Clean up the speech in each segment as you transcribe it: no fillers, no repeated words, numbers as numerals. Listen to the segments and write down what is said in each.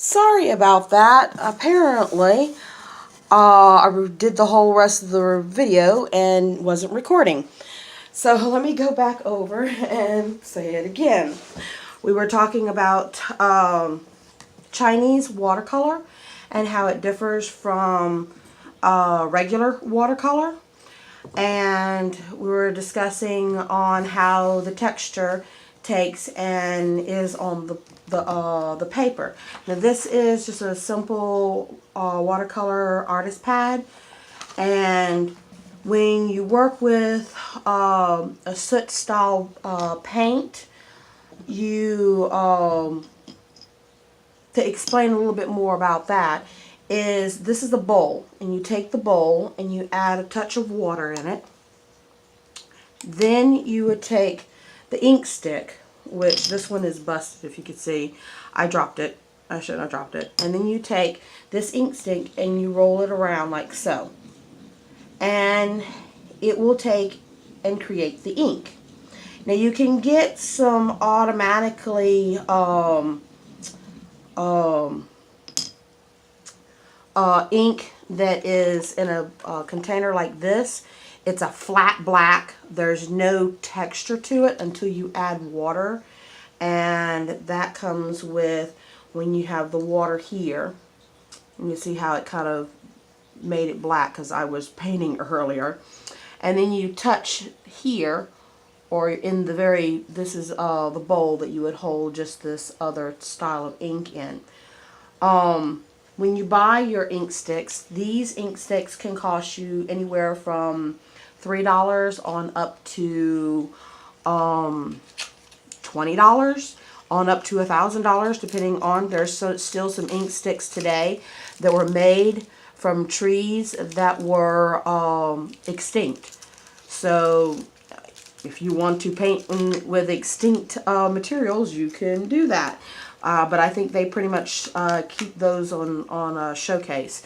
Sorry about that. Apparently, I did the whole rest of the video and wasn't recording. So let me go back over and say it again. We were talking about Chinese watercolor and how it differs from regular watercolor. And we were discussing on how the texture takes and is on the paper. Now this is just a simple watercolor artist pad, and when you work with a soot style paint, you to explain a little bit more about that, is this is the bowl, and you take the bowl and you add a touch of water in it. Then you would take the ink stick, which this one is busted, if you could see. I dropped it. I shouldn't have dropped it. And then you take this ink stick and you roll it around like so. And it will take and create the ink. Now you can get some automatically ink that is in a container like this. It's a flat black. There's no texture to it until you add water, and that comes with when you have the water here. And you see how it kind of made it black because I was painting earlier. And then you touch here, or in the very, this is the bowl that you would hold just this other style of ink in. When you buy your ink sticks, these ink sticks can cost you anywhere from $3 on up to $20 on up to $1,000, depending on. There's still some ink sticks today that were made from trees that were extinct. So if you want to paint with extinct materials, you can do that. But I think they pretty much keep those on a showcase.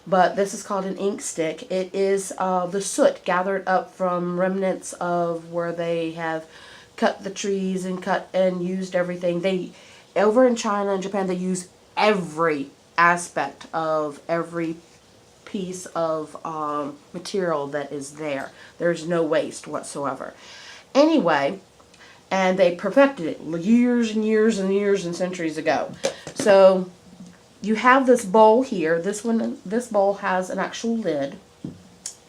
But this is called an ink stick. It is the soot gathered up from remnants of where they have cut the trees and cut and used everything. They, over in China and Japan, they use every aspect of every piece of material that is there. There's no waste whatsoever. Anyway, and they perfected it years and years and years and centuries ago. So you have this bowl here. This bowl has an actual lid.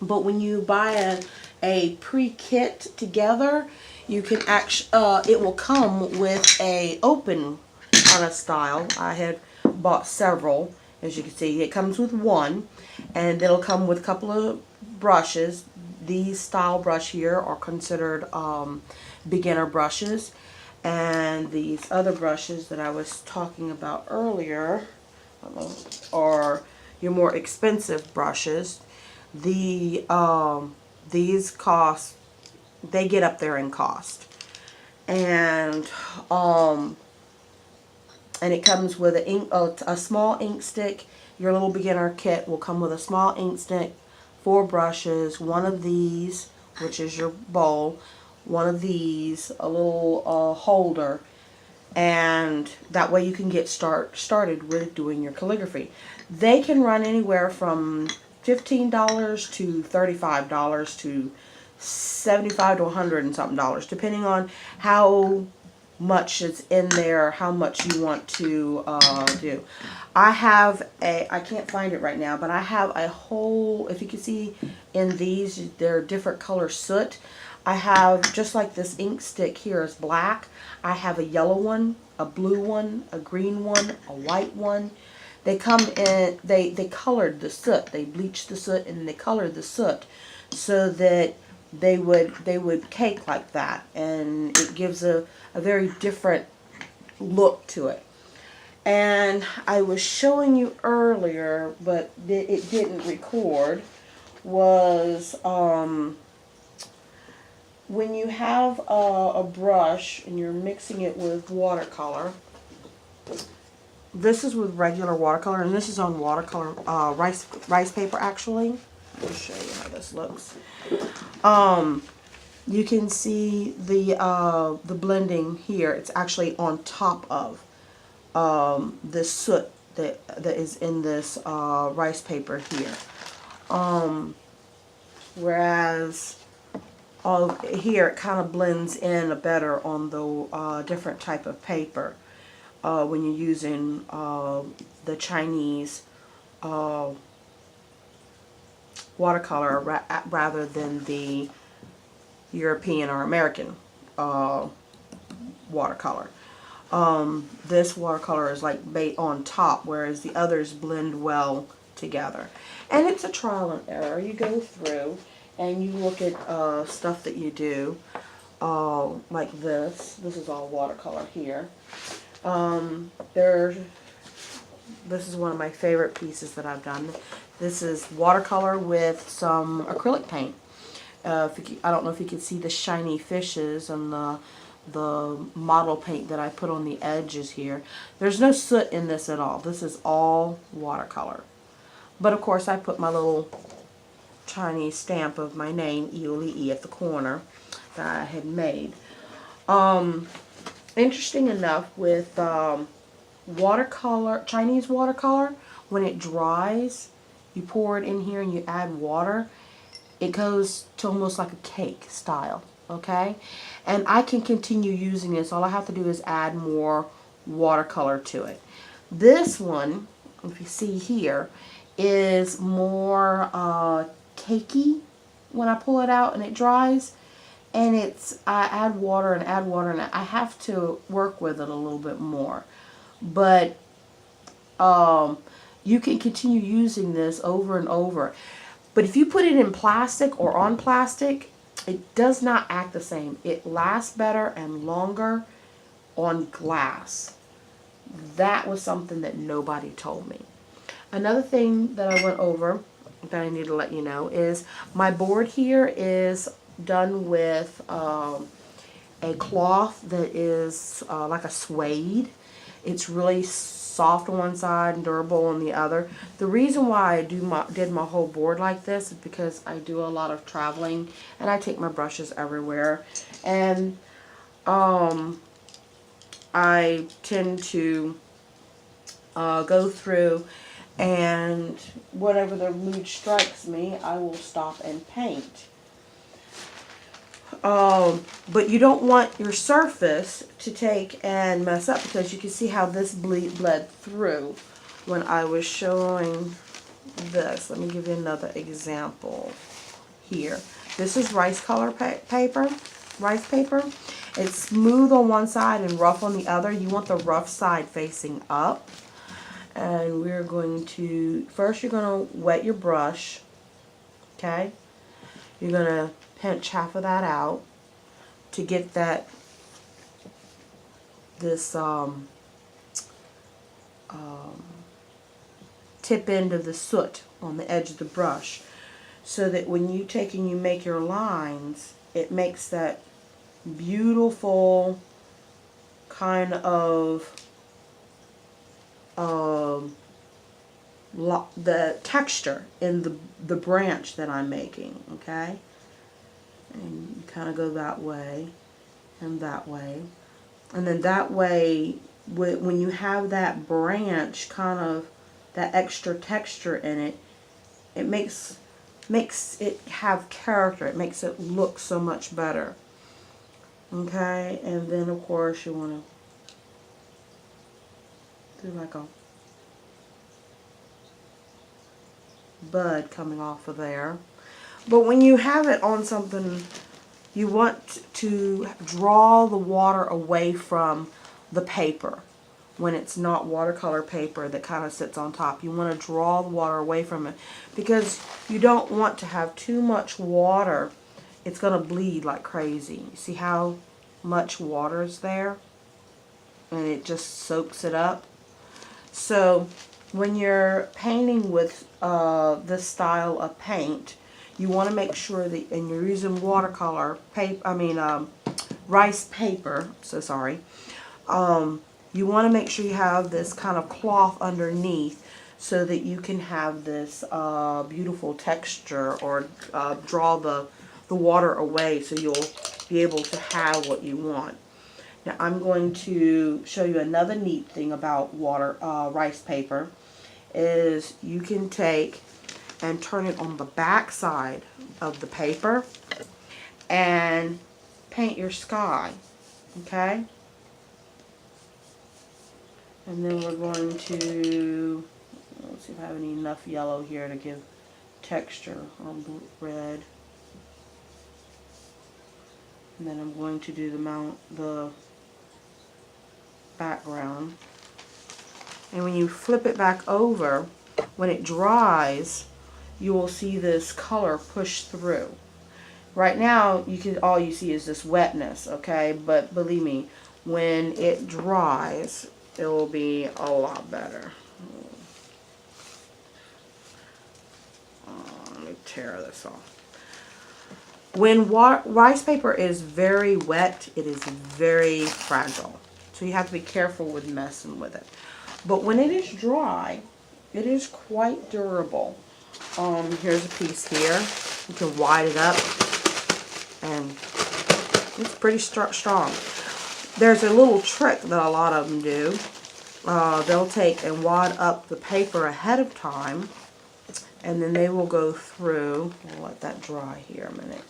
But when you buy a pre-kit together, you can actually it will come with a open kind of style. I had bought several. As you can see, it comes with one, and it'll come with a couple of brushes. These style brush here are considered beginner brushes, and these other brushes that I was talking about earlier are your more expensive brushes. These cost, they get up there in cost, and it comes with a small ink stick. Your little beginner kit will come with a small ink stick, 4 brushes, one of these, which is your bowl, one of these, a little holder, and that way you can get started with doing your calligraphy. They can run anywhere from $15 to $35 to $75 to $100 and something dollars, depending on how much is in there, how much you want to do. I have I can't find it right now, but I have a whole, if you can see in these, they're different color soot. I have, just like this ink stick here is black, I have a yellow one, a blue one, a green one, a white one. They come in, they colored the soot, they bleached the soot and they colored the soot so that they would cake like that, and it gives a very different look to it. And I was showing you earlier, but it didn't record, was when you have a brush and you're mixing it with watercolor. This is with regular watercolor, and this is on watercolor rice paper actually. I'll show you how this looks. You can see the blending here. It's actually on top of this soot that is in this rice paper here. Whereas here it kind of blends in better on the different type of paper when you're using the Chinese watercolor rather than the European or American watercolor. This watercolor is like on top, whereas the others blend well together. And it's a trial and error. You go through and you look at stuff that you do, like this. This is all watercolor here. This is one of my favorite pieces that I've done. This is watercolor with some acrylic paint. I don't know if you can see the shiny fishes and the model paint that I put on the edges here. There's no soot in this at all. This is all watercolor. But of course I put my little Chinese stamp of my name, E at the corner that I had made. Interesting enough, with watercolor, Chinese watercolor, when it dries, you pour it in here and you add water, it goes to almost like a cake style, okay? And I can continue using this. All I have to do is add more watercolor to it. This one, if you see here, is more cakey when I pull it out and it dries. And I add water and I have to work with it a little bit more. But you can continue using this over and over. But if you put it in plastic or on plastic, it does not act the same. It lasts better and longer on glass. That was something that nobody told me. Another thing that I went over that I need to let you know is my board here is done with a cloth that is like a suede. It's really soft on one side and durable on the other. The reason why I did my whole board like this is because I do a lot of traveling and I take my brushes everywhere, and I tend to go through, and whatever the mood strikes me, I will stop and paint. But you don't want your surface to take and mess up, because you can see how this bled through when I was showing this. Let me give you another example here. This is rice color paper. It's smooth on one side and rough on the other. You want the rough side facing up. And we're going to, first you're going to wet your brush. Okay? You're going to pinch half of that out to get this tip end of the soot on the edge of the brush, so that when you take and you make your lines, it makes that beautiful kind of the texture in the branch that I'm making, okay? And you kind of go that way and that way. And then that way, when you have that branch, kind of that extra texture in it, it makes it have character. It makes it look so much better. Okay? And then, of course, you want to do like a bud coming off of there. But when you have it on something, you want to draw the water away from the paper. When it's not watercolor paper that kind of sits on top, you want to draw the water away from it, because you don't want to have too much water. It's going to bleed like crazy. You see how much water is there? And it just soaks it up. So when you're painting with this style of paint, you want to make sure that, and you're using watercolor paper, rice paper, so sorry. You want to make sure you have this kind of cloth underneath, so that you can have this beautiful texture, or draw the water away, so you'll be able to have what you want. Now I'm going to show you another neat thing about rice paper is you can take and turn it on the back side of the paper and paint your sky, okay? And then we're going to, let's see if I have enough yellow here to give texture on red. And then I'm going to do the background. And when you flip it back over, when it dries, you will see this color push through. Right now, all you see is this wetness, okay? But believe me, when it dries, it will be a lot better. Let me tear this off. When rice paper is very wet, it is very fragile. So you have to be careful with messing with it. But when it is dry, it is quite durable. Here's a piece here. You can wad it up, and it's pretty strong. There's a little trick that a lot of them do. They'll take and wad up the paper ahead of time, and then they will go through. I'll let that dry here a minute.